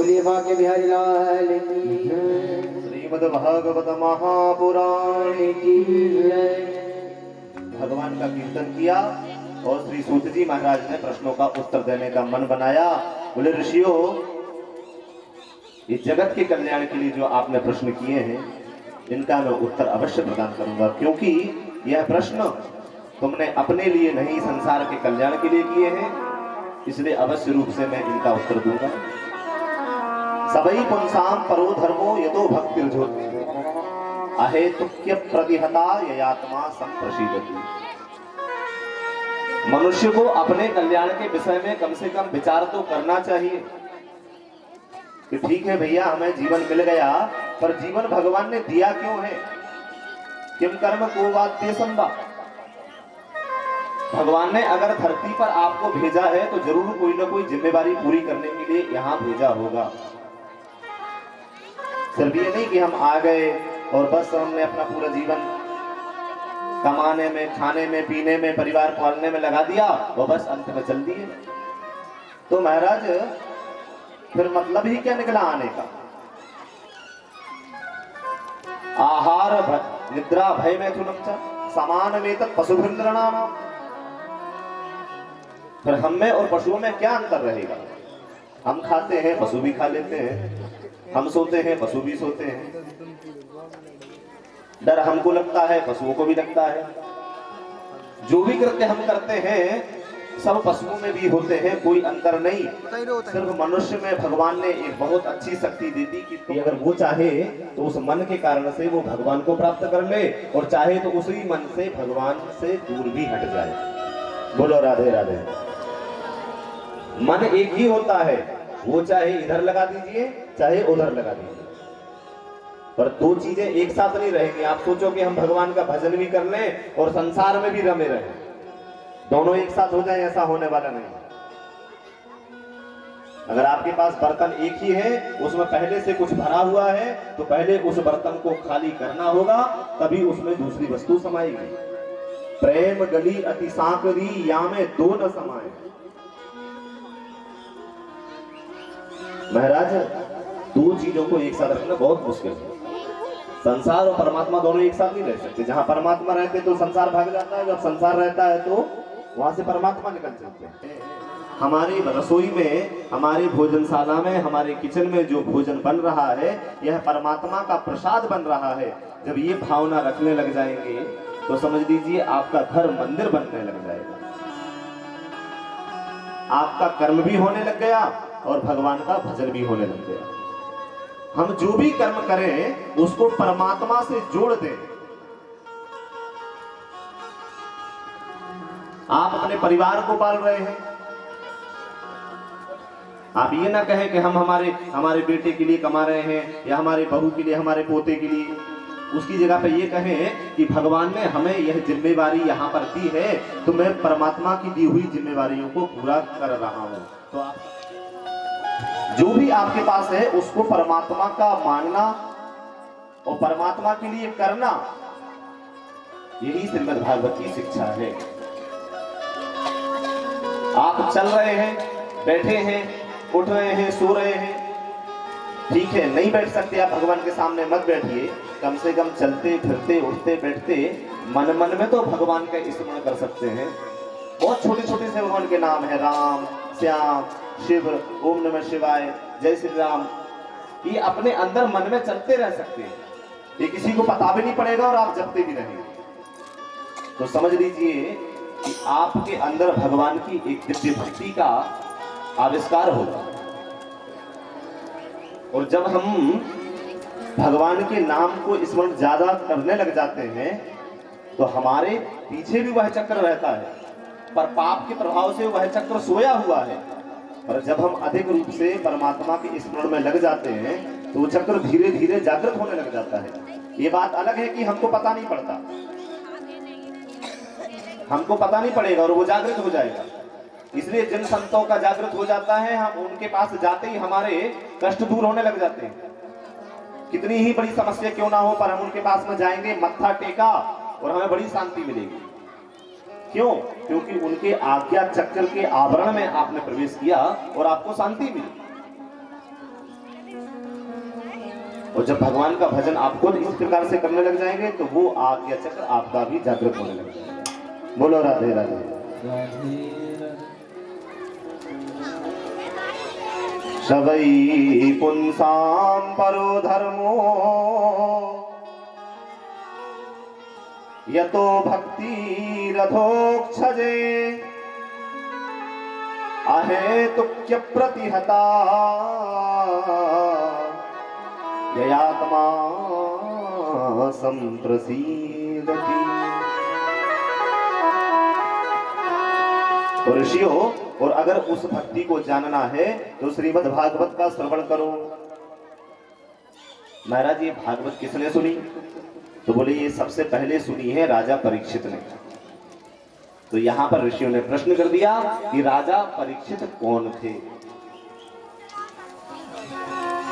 बोलिए बाके बिहारी लाल की श्रीमद् भागवत महापुराण की भगवान का कीर्तन किया और श्री सूत जी महाराज ने प्रश्नों का उत्तर देने का मन बनाया। बोले ऋषियों, इस जगत के कल्याण के लिए जो आपने प्रश्न किए हैं इनका मैं उत्तर अवश्य प्रदान करूंगा, क्योंकि यह प्रश्न तुमने अपने लिए नहीं संसार के कल्याण के लिए किए हैं, इसलिए अवश्य रूप से मैं इनका उत्तर दूंगा। सबई पुंसाम परो धर्मो यतो भक्तिर्ज्योति अहेतुक्य प्रतिहता ययात्मा संप्रसीदति। मनुष्य को अपने कल्याण के विषय में कम से कम विचार तो करना चाहिए कि ठीक है भैया, हमें जीवन मिल गया, पर जीवन भगवान ने दिया क्यों है? किम कर्म को वाद्य संभा। भगवान ने अगर धरती पर आपको भेजा है तो जरूर कोई ना कोई जिम्मेवारी पूरी करने के लिए यहाँ भेजा होगा। सिर्फ ये नहीं कि हम आ गए और बस हमने अपना पूरा जीवन कमाने में, खाने में, पीने में, परिवार पालने में लगा दिया और बस अंत में चल दिए। तो महाराज फिर मतलब ही क्या निकला आने का? आहार निद्रा भय मैथुनम च समान में तक पशुभिन्द्रणाम। फिर हम में और पशुओं में क्या अंतर रहेगा? हम खाते हैं, पशु भी खा लेते हैं, हम सोते हैं, पशु भी सोते हैं। डर हमको लगता है, पशुओं को भी लगता है। जो भी कृत्य हम करते हैं सब पशुओं में भी होते हैं, कोई अंतर नहीं। सिर्फ मनुष्य में भगवान ने एक बहुत अच्छी शक्ति दे दी कि अगर वो चाहे तो उस मन के कारण से वो भगवान को प्राप्त कर ले, और चाहे तो उसी मन से भगवान से दूर भी हट जाए। बोलो राधे राधे। मन एक ही होता है, वो चाहे इधर लगा दीजिए चाहे उधर लगा दीजिए, पर दो चीजें एक साथ नहीं रहेंगी। आप सोचो कि हम भगवान का भजन भी कर लें और संसार में भी रमे रहें, दोनों एक साथ हो जाए, ऐसा होने वाला नहीं। अगर आपके पास बर्तन एक ही है, उसमें पहले से कुछ भरा हुआ है, तो पहले उस बर्तन को खाली करना होगा, तभी उसमें दूसरी वस्तु समाएगी। प्रेम गली अति सांकरी या में दो न समाए। महाराज दो चीजों को एक साथ रखना बहुत मुश्किल है। संसार और परमात्मा दोनों एक साथ नहीं रह सकते। जहां परमात्मा रहते तो संसार भाग जाता है, जब संसार रहता है तो वहां से परमात्मा निकल चलते हैं। हमारी रसोई में, हमारी भोजनशाला में, हमारे किचन में जो भोजन बन रहा है यह परमात्मा का प्रसाद बन रहा है। जब ये भावना रखने लग जाएंगे तो समझ लीजिए आपका घर मंदिर बनने लग जाएगा। आपका कर्म भी होने लग गया और भगवान का भजन भी होने लग गया। हम जो भी कर्म करें उसको परमात्मा से जोड़ दें। आप अपने परिवार को पाल रहे हैं, आप ये ना कहें कि हम हमारे बेटे के लिए कमा रहे हैं या हमारे बहू के लिए, हमारे पोते के लिए। उसकी जगह पे ये कहें कि भगवान ने हमें यह जिम्मेवारी यहाँ पर दी है, तो मैं परमात्मा की दी हुई जिम्मेवारियों को पूरा कर रहा हूं। तो आप जो भी आपके पास है उसको परमात्मा का मानना और परमात्मा के लिए करना, यही श्रीमद् भागवत की शिक्षा है। आप चल रहे हैं, बैठे हैं, उठ रहे हैं, सो रहे हैं, ठीक है, नहीं बैठ सकते आप भगवान के सामने, मत बैठिए। कम से कम चलते फिरते उठते बैठते मन मन में तो भगवान का स्मरण कर सकते हैं। बहुत छोटे छोटे से भगवान के नाम है, राम, श्याम, शिव, ओम नमः शिवाय, जय श्री राम। ये अपने अंदर मन में चलते रह सकते हैं, ये किसी को पता भी नहीं पड़ेगा और आप जपते भी रहेंगे। तो समझ लीजिए कि आपके अंदर भगवान की एक दिव्य भक्ति का आविष्कार होगा। और जब हम भगवान के नाम को स्मरण ज्यादा करने लग जाते हैं तो हमारे पीछे भी वह चक्र रहता है, पर पाप के प्रभाव से वह चक्र सोया हुआ है। पर जब हम अधिक रूप से परमात्मा के स्मरण में लग जाते हैं तो वो चक्र धीरे धीरे जागृत होने लग जाता है। ये बात अलग है कि हमको पता नहीं पड़ता, हमको पता नहीं पड़ेगा और वो जागृत हो जाएगा। इसलिए जिन संतों का जागृत हो जाता है, हम उनके पास जाते ही हमारे कष्ट दूर होने लग जाते हैं। कितनी ही बड़ी समस्या क्यों ना हो, पर हम उनके पास में जाएंगे, मत्था टेका और हमें बड़ी शांति मिलेगी। क्यों? क्योंकि उनके आज्ञा चक्र के आवरण में आपने प्रवेश किया और आपको शांति मिली। और जब भगवान का भजन आप खुद इस प्रकार से करने लग जाएंगे तो वो आज्ञा चक्र आपका भी जागृत होने लग जाएगा। बोलो राधे राधे। सवै पुंसाम परो धर्मो यतो भक्ति रथोक्षजे अहेतुक्य प्रतिहता ययात्मा संप्रसीदति। तो ऋषियों, और अगर उस भक्ति को जानना है तो श्रीमद् भागवत का श्रवण करो। महाराज ये भागवत किसने सुनी? तो बोले ये सबसे पहले सुनी है राजा परीक्षित ने। तो यहां पर ऋषियों ने प्रश्न कर दिया कि राजा परीक्षित कौन थे?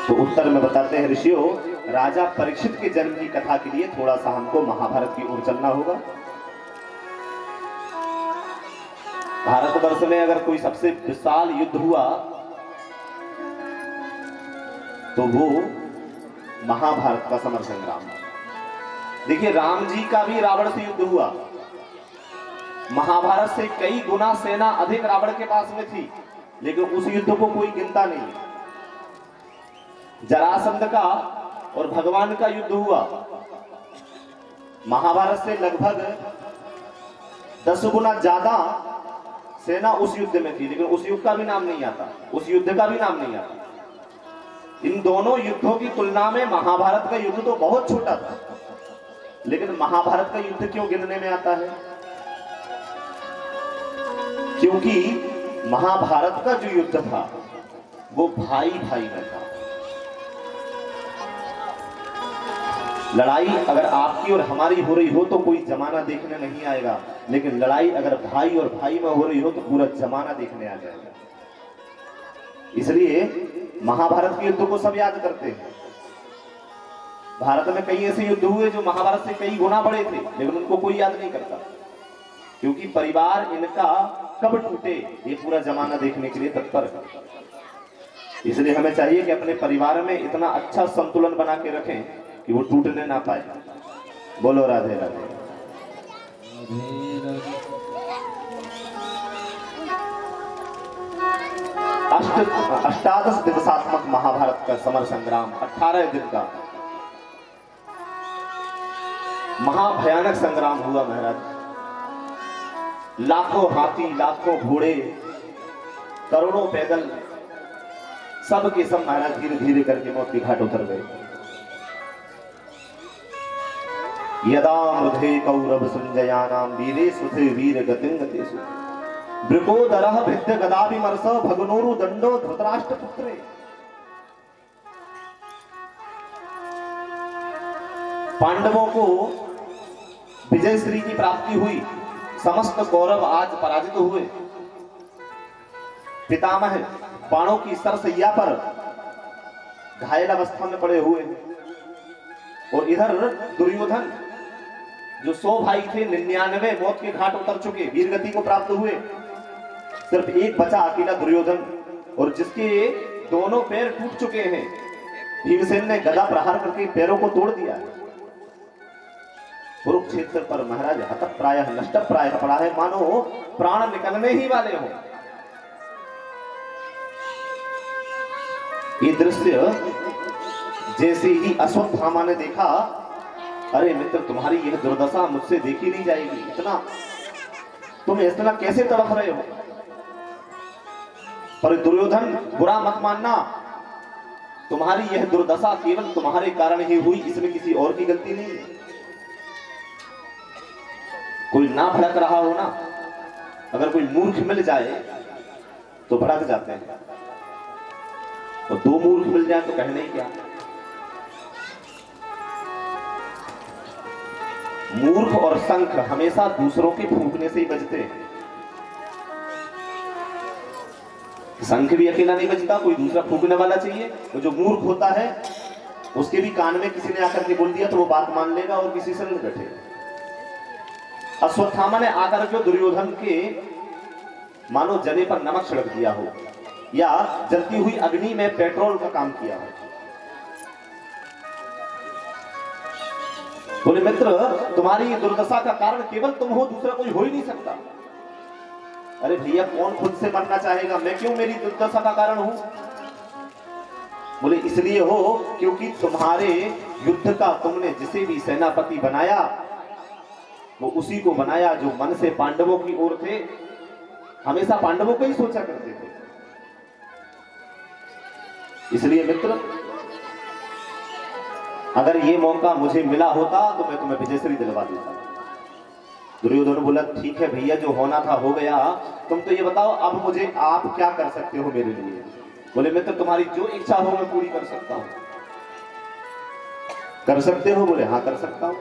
तो उत्तर में बताते हैं ऋषियों, राजा परीक्षित के जन्म की कथा के लिए थोड़ा सा हमको महाभारत की ओर चलना होगा। भारतवर्ष में अगर कोई सबसे विशाल युद्ध हुआ तो वो महाभारत का समर संग्राम। देखिए राम जी का भी रावण से युद्ध हुआ, महाभारत से कई गुना सेना अधिक रावण के पास में थी, लेकिन उस युद्ध को कोई गिनता नहीं। जरासंध का और भगवान का युद्ध हुआ, महाभारत से लगभग 10 गुना ज्यादा सेना उस युद्ध में थी, लेकिन उस युद्ध का भी नाम नहीं आता, उस युद्ध का भी नाम नहीं आता। इन दोनों युद्धों की तुलना में महाभारत का युद्ध तो बहुत छोटा था, लेकिन महाभारत का युद्ध क्यों गिनने में आता है? क्योंकि महाभारत का जो युद्ध था वो भाई भाई में था। लड़ाई अगर आपकी और हमारी हो रही हो तो कोई जमाना देखने नहीं आएगा, लेकिन लड़ाई अगर भाई और भाई में हो रही हो तो पूरा जमाना देखने आ जाएगा। इसलिए महाभारत के युद्ध को सब याद करते हैं। भारत में कई ऐसे युद्ध हुए जो महाभारत से कई गुना बड़े थे, लेकिन उनको कोई याद नहीं करता, क्योंकि परिवार इनका कब टूटे ये पूरा जमाना देखने के लिए तत्पर है। इसलिए हमें चाहिए कि अपने परिवार में इतना अच्छा संतुलन बना के रखें कि वो टूटने ना पाए। बोलो राधे राधे। अष्टादश दिवसात्मक महाभारत का समर संग्राम 18 दिन का महाभयानक संग्राम हुआ महाराज। लाखों हाथी, लाखों घोड़े, करोड़ों पैदल, सब के सब महाराज धीरे धीरे करके मौत के घाट उतर गए। यदा मृधे कौरव संजयानाम वीरे सुधे वीर गतिं गतेषु वृकोदरः भिद्य गदाभिमर्श भगनोरु दंडो धृतराष्ट्र पुत्रे। पांडवों को विजय श्री की प्राप्ति हुई, समस्त कौरव आज पराजित हुए। पितामह बाणों की सरसैया पर घायल अवस्था में पड़े हुए, और इधर दुर्योधन जो 100 भाई थे 99 मौत के घाट उतर चुके, वीरगति को प्राप्त हुए। सिर्फ एक बचा अकेला दुर्योधन, और जिसके दोनों पैर टूट चुके हैं। भीमसेन ने गदा प्रहार करके पैरों को तोड़ दिया। कुरुक्षेत्र पर महाराज हतप्रायः नष्टप्रायः पड़ा है, मानो प्राण निकलने ही वाले हों। ये दृश्य जैसे ही अश्वत्थामा ने देखा, अरे मित्र तुम्हारी यह दुर्दशा मुझसे देखी नहीं जाएगी, इतना तुम इतना कैसे तड़प रहे हो। पर दुर्योधन बुरा मत मानना, तुम्हारी यह दुर्दशा केवल तुम्हारे कारण ही हुई, इसमें किसी और की गलती नहीं है। कोई ना भड़क रहा हो ना, अगर कोई मूर्ख मिल जाए तो भड़क जाते हैं, और 2 मूर्ख मिल जाए तो कहने ही क्या। मूर्ख और शंख हमेशा दूसरों के फूंकने से ही बजते हैं। शंख भी अकेला नहीं बजता, कोई दूसरा फूंकने वाला चाहिए। तो जो मूर्ख होता है उसके भी कान में किसी ने आकर के बोल दिया तो वो बात मान लेगा और किसी से नहीं बैठेगा। अश्वत्थामा ने आकर के दुर्योधन के मानो जने पर नमक छिड़क दिया हो, या जलती हुई अग्नि में पेट्रोल का काम किया हो। बोले मित्र, तुम्हारी ये दुर्दशा का कारण केवल तुम हो, दूसरा कोई हो ही नहीं सकता। अरे भैया, कौन खुद से मरना चाहेगा? मैं क्यों मेरी दुर्दशा का कारण हूं? बोले इसलिए हो क्योंकि तुम्हारे युद्ध का तुमने जिसे भी सेनापति बनाया वो उसी को बनाया जो मन से पांडवों की ओर थे, हमेशा पांडवों को ही सोचा करते थे। इसलिए मित्र, अगर ये मौका मुझे मिला होता तो मैं तुम्हें विजयश्री दिलवा देता। दुर्योधन बोला ठीक है भैया, जो होना था हो गया, तुम तो ये बताओ अब मुझे आप क्या कर सकते हो मेरे लिए? बोले मित्र, तुम्हारी जो इच्छा हो मैं पूरी कर सकता हूं। कर सकते हो? बोले हाँ कर सकता हूं।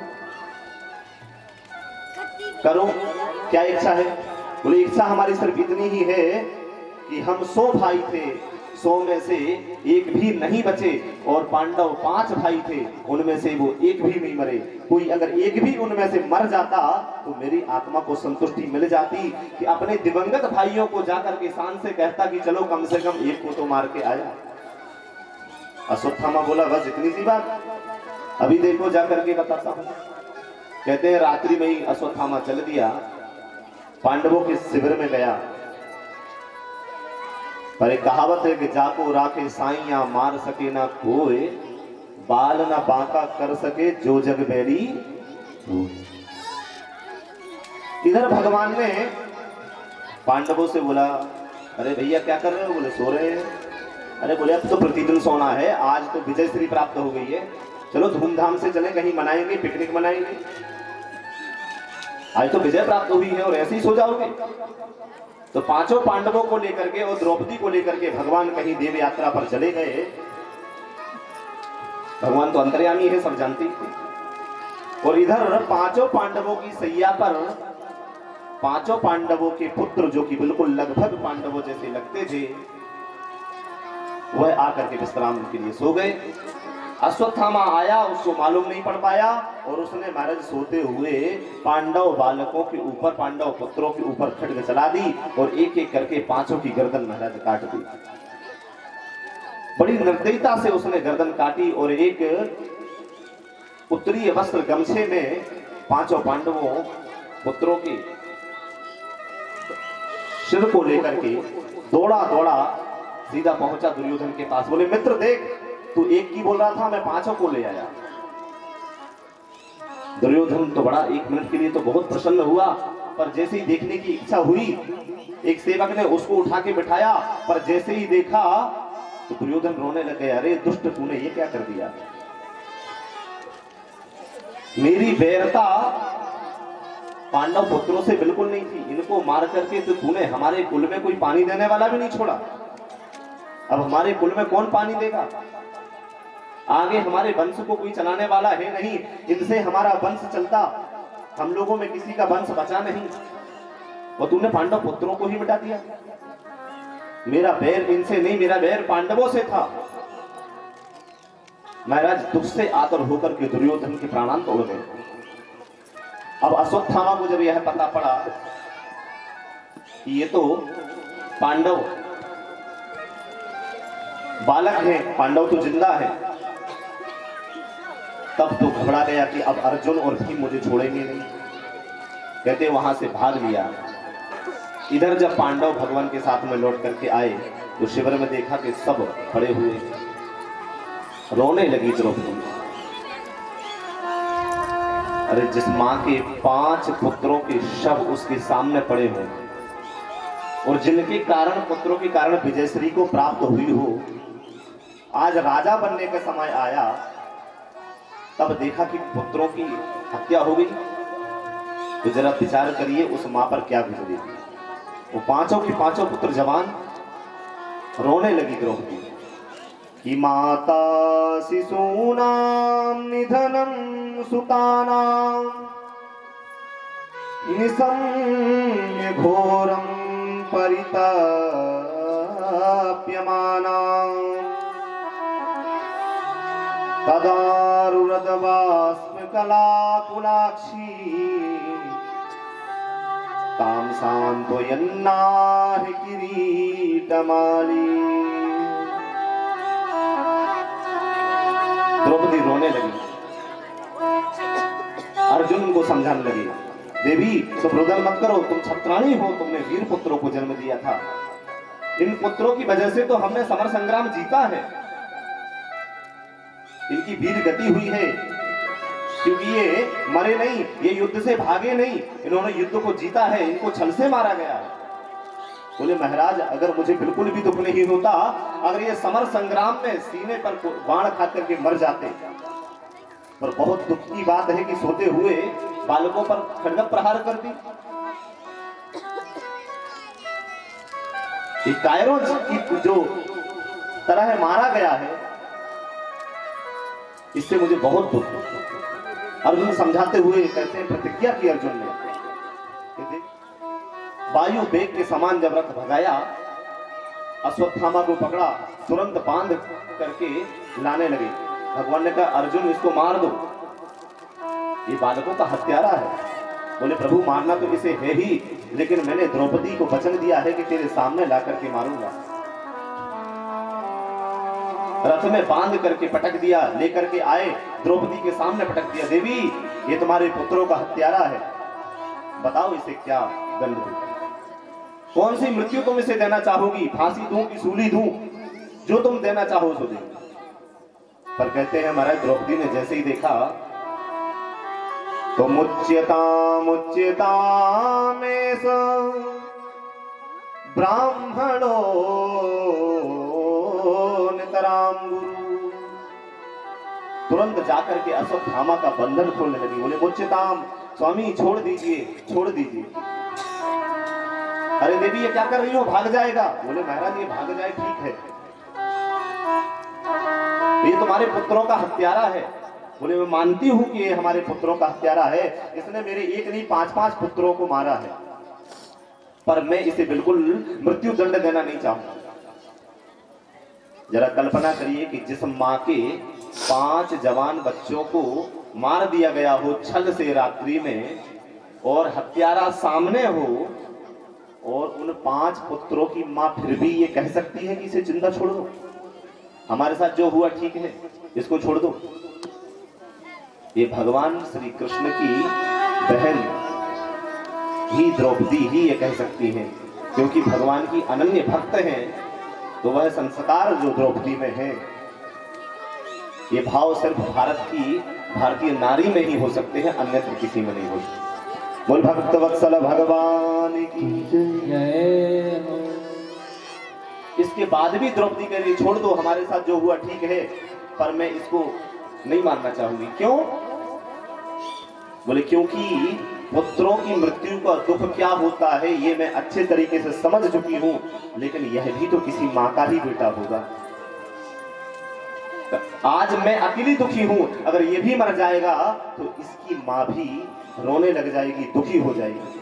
करो, क्या इच्छा है? बोले इच्छा हमारी सिर्फ इतनी ही है कि हम 100 भाई थे, 100 में से एक भी नहीं बचे, और पांडव 5 भाई थे, उनमें से वो एक भी नहीं मरे। कोई अगर एक भी उनमें से मर जाता तो मेरी आत्मा को संतुष्टि मिल जाती कि अपने दिवंगत भाइयों को जाकर के शान से कहता कि चलो कम से कम एक को तो मार के आया। अश्वत्थामा बोला बस इतनी सी बात, अभी देखो जाकर के बताता हूं। कहते हैं रात्रि में ही अश्वत्थामा चल दिया, पांडवों के शिविर में गया। पर एक कहावत है कि जाको राखे साइया मार सके ना कोई, बाल ना बांका कर सके जो जग बैरी। इधर भगवान ने पांडवों से बोला अरे भैया क्या कर रहे हो? बोले सो रहे हैं। अरे बोले अब तो प्रतिदिन सोना है, आज तो विजयश्री प्राप्त हो गई है, चलो धूमधाम से चले, कहीं मनाएंगे, पिकनिक मनाएंगे। आज तो विजय प्राप्त हुई है और ऐसे ही सो जाओगे? तो 5 पांडवों को लेकर के और द्रौपदी को लेकर के भगवान कहीं देव यात्रा पर चले गए। भगवान तो अंतर्यामी है, सब जानते थे। और इधर 5 पांडवों की सैया पर 5 पांडवों के पुत्र, जो कि बिल्कुल लगभग पांडवों जैसे लगते थे, वह आकर के विश्राम के लिए सो गए। अश्वत्थामा आया, उसको मालूम नहीं पड़ पाया, और उसने महाराज सोते हुए पांडव बालकों के ऊपर, पांडव पुत्रों के ऊपर खड्ग चला दी और एक एक करके 5 की गर्दन महाराज काट दी। बड़ी निर्दयता से उसने गर्दन काटी और एक उत्तरीय वस्त्र गमछे में 5 पांडवों पुत्रों के सिर को लेकर के दौड़ा दौड़ा सीधा पहुंचा दुर्योधन के पास। बोले मित्र देख, तू एक की बोल रहा था, मैं 5 को ले आया। दुर्योधन तो बड़ा 1 मिनट के लिए तो बहुत प्रसन्न हुआ, पर जैसे ही देखने की इच्छा हुई, एक सेवक ने उसको उठा के बिठाया, पर जैसे ही देखा तो दुर्योधन रोने लगे। अरे दुष्ट, तूने ये क्या कर दिया? मेरी वैरता पांडव पुत्रों से बिल्कुल नहीं थी, इनको मार करके तो तूने हमारे कुल में कोई पानी देने वाला भी नहीं छोड़ा। अब हमारे कुल में कौन पानी देगा? आगे हमारे वंश को कोई चलाने वाला है नहीं, इनसे हमारा वंश चलता, हम लोगों में किसी का वंश बचा नहीं, और तूने पांडव पुत्रों को ही मिटा दिया। मेरा बैर इनसे नहीं, मेरा बैर पांडवों से था। महाराज दुख से आतर होकर के दुर्योधन के प्राणांत तोड़ गए। अब अश्वत्थामा को जब यह पता पड़ा कि ये तो पांडव बालक हैं, पांडव तो जिंदा है, तब तो घबरा गया कि अब अर्जुन और भीम मुझे छोड़ेंगे नहीं। कहते वहां से भाग लिया। इधर जब पांडव भगवान के साथ में लौट करके आए तो शिविर में देखा कि सब खड़े हुए, रोने लगी द्रौपदी। अरे जिस मां के 5 पुत्रों के शव उसके सामने पड़े हों और जिनके कारण, पुत्रों के कारण विजयश्री को प्राप्त हुई हो, आज राजा बनने का समय आया, तब देखा कि पुत्रों की हत्या हो गई। तो जरा विचार करिए उस मां पर क्या गुजरेगी। वो 5 के 5 पुत्र जवान। रोने लगी द्रौपदी कि माता शिशूनां निधनं सुतानां निशम्य घोरं परिताप्यमानां तदारुरदबाष्पकलाकुलाक्षी तां सान्त्वयन्नाहि किरीटमाली। द्रौपदी रोने लगी। समझाने लगे, देवी तुम रुदन मत करो, तुम छत्राणी हो, तुमने वीर पुत्रों को जन्म दिया था, इन पुत्रों की वजह से तो हमने समर संग्राम जीता है, इनकी वीर गति हुई है, क्योंकि ये मरे नहीं, ये युद्ध से भागे नहीं, इन्होंने युद्ध को जीता है, इनको छल से मारा गया है। बोले महाराज अगर मुझे बिल्कुल भी दुख नहीं होता, अगर ये समर संग्राम में सीने पर बाण खा करके मर जाते, पर बहुत दुख की बात है कि सोते हुए बालकों पर खड्ग प्रहार कर दी। कायरों की जो तरह मारा गया है, इससे मुझे बहुत दुख। अर्जुन समझाते हुए कहते हैं, प्रतिज्ञा की अर्जुन ने, वायु वेग के समान जब रथ भगाया, अश्वत्थामा को पकड़ा, तुरंत बांध करके लाने लगे। भगवान ने कहा अर्जुन इसको मार दो, ये बालकों का हत्यारा है। बोले प्रभु मारना तो इसे है ही, लेकिन मैंने द्रौपदी को वचन दिया है कि तेरे सामने ला करके मारूंगा। रथ में बांध करके पटक दिया, लेकर के आए, द्रौपदी के सामने पटक दिया, देवी ये तुम्हारे पुत्रों का हत्यारा है, बताओ इसे क्या दंड दूं, कौन सी मृत्यु तुम इसे देना चाहोगी, फांसी दूं कि सूली दूं, जो तुम देना चाहो सो दे। पर कहते हैं महाराज द्रौपदी ने जैसे ही देखा तो मुच्यता में ब्राह्मणो नितराम गुरु, तुरंत जाकर के अश्वत्थामा का बंधन खोलने लगी। बोले मुच्यताम स्वामी छोड़ दीजिए, छोड़ दीजिए। अरे देवी ये क्या कर रही हो, भाग जाएगा। बोले महाराज ये भाग जाए ठीक है, ये तुम्हारे पुत्रों का हत्यारा है। बोले मैं मानती हूं कि ये हमारे पुत्रों का हत्यारा है, इसने मेरे एक नहीं 5-5 पुत्रों को मारा है, पर मैं इसे बिल्कुल मृत्यु दंड देना नहीं चाहूंगा। जरा कल्पना करिए कि जिस मां के 5 जवान बच्चों को मार दिया गया हो छल से रात्रि में, और हत्यारा सामने हो, और उन 5 पुत्रों की मां फिर भी ये कह सकती है कि इसे जिंदा छोड़ दो, हमारे साथ जो हुआ ठीक है, इसको छोड़ दो। ये भगवान श्री कृष्ण की बहन ही द्रौपदी ही ये कह सकती है, क्योंकि भगवान की अनन्य भक्त हैं, तो वह संस्कार जो द्रौपदी में है, ये भाव सिर्फ भारतीय नारी में ही हो सकते हैं, अन्यत्र किसी में नहीं हो सकते। बोल भक्त वत्सल भगवान की जय। इसके बाद भी द्रौपदी कह रही छोड़ दो, हमारे साथ जो हुआ ठीक है, पर मैं इसको नहीं मानना चाहूंगी। क्यों? बोले क्योंकि पुत्रों की मृत्यु का दुख क्या होता है ये मैं अच्छे तरीके से समझ चुकी हूं, लेकिन यह भी तो किसी मां का ही बेटा होगा। आज मैं अकेली दुखी हूं, अगर ये भी मर जाएगा तो इसकी मां भी रोने लग जाएगी, दुखी हो जाएगी।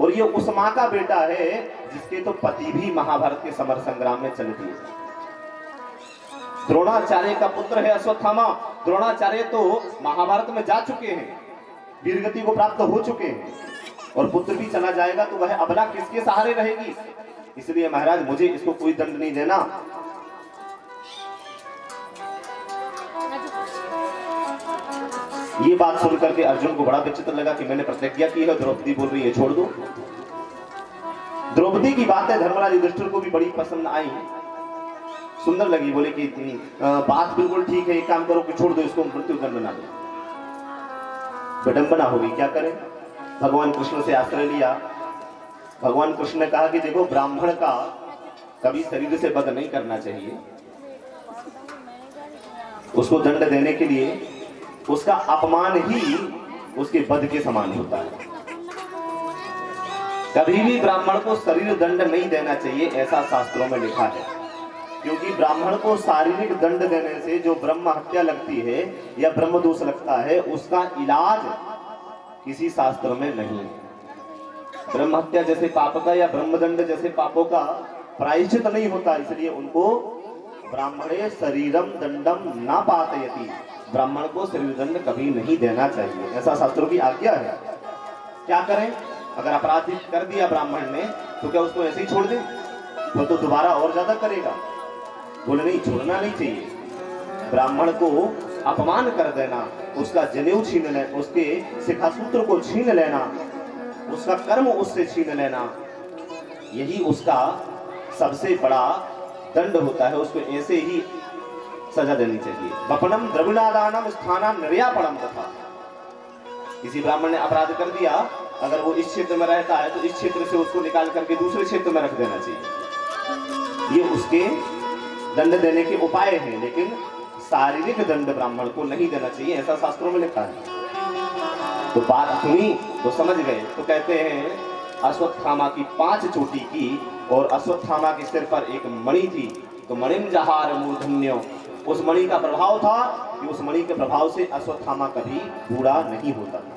और ये उस मां का बेटा है जिसके तो पति भी महाभारत के समर संग्राम में चले दिए। द्रोणाचार्य का पुत्र है अश्वत्थामा। द्रोणाचार्य तो महाभारत में जा चुके हैं, वीरगति को प्राप्त हो चुके हैं, और पुत्र भी चला जाएगा तो वह अबला किसके सहारे रहेगी। इसलिए महाराज मुझे इसको कोई दंड नहीं देना। ये बात सुनकर के अर्जुन को बड़ा विचित्र लगा कि मैंने प्रतिज्ञा की है, द्रौपदी बोल रही है छोड़ दो। द्रौपदी की बातें धर्मराज युधिष्ठिर को भी बड़ी पसंद आई, सुंदर लगी। बोले कि बात बिल्कुल ठीक है, एक काम करो कि छोड़ दो इसको, मृत्यु दंड ना दो। विडंबना होगी, क्या करें। भगवान कृष्ण से आश्रय लिया। भगवान कृष्ण ने कहा कि देखो ब्राह्मण का कभी शरीर से वध नहीं करना चाहिए, उसको दंड देने के लिए उसका अपमान ही उसके वध के समान होता है। कभी भी ब्राह्मण को शरीर दंड नहीं देना चाहिए, ऐसा शास्त्रों में लिखा है। क्योंकि ब्राह्मण को शारीरिक दंड देने से जो ब्रह्म हत्या लगती है या ब्रह्म दोष लगता है, उसका इलाज किसी शास्त्र में नहीं है। ब्रह्म हत्या जैसे पाप का या ब्रह्मदंड जैसे पापों का प्रायश्चित नहीं होता, इसलिए उनको ब्राह्मणे शरीरम दंडम ना पातयति, ब्राह्मण को शरीर दंड कभी नहीं देना चाहिए, ऐसा शास्त्रों की आज्ञा है। क्या करें, अगर अपराध कर दिया ब्राह्मण ने तो क्या उसको ऐसे ही छोड़ दें? वो तो दोबारा और ज्यादा करेगा। बोले नहीं, छोड़ना नहीं चाहिए। ब्राह्मण को अपमान कर देना, उसका जनेऊ छीन लेना, उसके शिखासूत्र को छीन लेना, उसका कर्म उससे छीन लेना, यही उसका सबसे बड़ा दंड होता है। उसको ऐसे ही सजा देनी चाहिए। वपनम द्रविणादानम स्थानम निर्यापणम तथा। किसी ब्राह्मण ने अपराध कर दिया, अगर वो इस क्षेत्र में रहता है तो इस क्षेत्र से उसको निकाल करके दूसरे क्षेत्र में रख देना चाहिए। ये उसके दंड देने के उपाय हैं, लेकिन शारीरिक दंड ब्राह्मण को नहीं देना चाहिए, ऐसा शास्त्रों में लिखा है। तो बात सुनी तो समझ गए। तो कहते हैं अश्वत्थामा की 5 चोटी की और अश्वत्थामा के सिर पर एक मणि थी। तो मणिम जहार मूर्धन्यो, उस मणि का प्रभाव था कि उस मणि के प्रभाव से अश्वत्थामा कभी बूढ़ा नहीं होता था,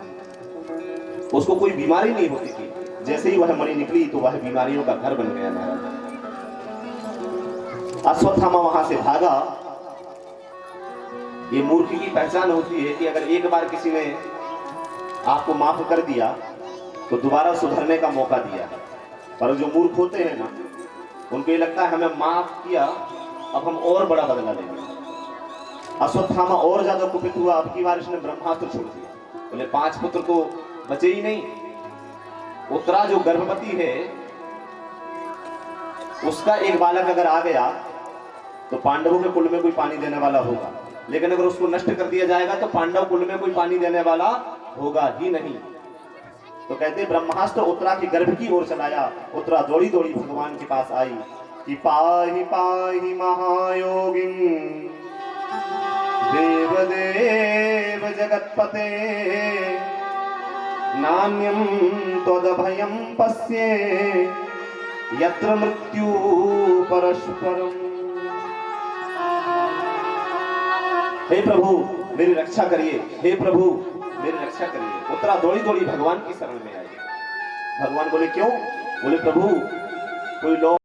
उसको कोई बीमारी नहीं होती थी। जैसे ही वह मणि निकली तो वह बीमारियों का घर बन गया महाराज। अश्वत्थामा वहां से भागा। ये मूर्ख की पहचान होती है कि अगर एक बार किसी ने आपको माफ कर दिया तो दोबारा सुधरने का मौका दिया। पर जो मूर्ख होते हैं ना, उनको ये लगता है हमें माफ किया, अब हम और बड़ा बदला लेंगे। अश्वत्थामा और ज्यादा कुपित हुआ। अब की बार इसने ब्रह्मास्त्र छोड़ दिया। बोले 5 पुत्र तो बचे ही नहीं। उत्तरा जो गर्भवती है, उसका एक बालक अगर आ गया तो पांडवों के कुल में कोई पानी देने वाला होगा, लेकिन अगर उसको नष्ट कर दिया जाएगा तो पांडव कुल में कोई पानी देने वाला होगा ही नहीं। तो कहते ब्रह्मास्त्र उत्तरा की गर्भ की ओर चलाया। उत्तरा दौड़ी दौड़ी भगवान के पास आई कि पाहि पाहि महायोगिं देवदेव जगत्पते नान्यं त्वदभयं पश्ये यत्र मृत्यु परस्परम। हे प्रभु मेरी रक्षा करिए, हे प्रभु मेरी रक्षा करिए। उत्तरा दौड़ी दौड़ी भगवान की शरण में आई। भगवान बोले क्यों? बोले प्रभु कोई लोग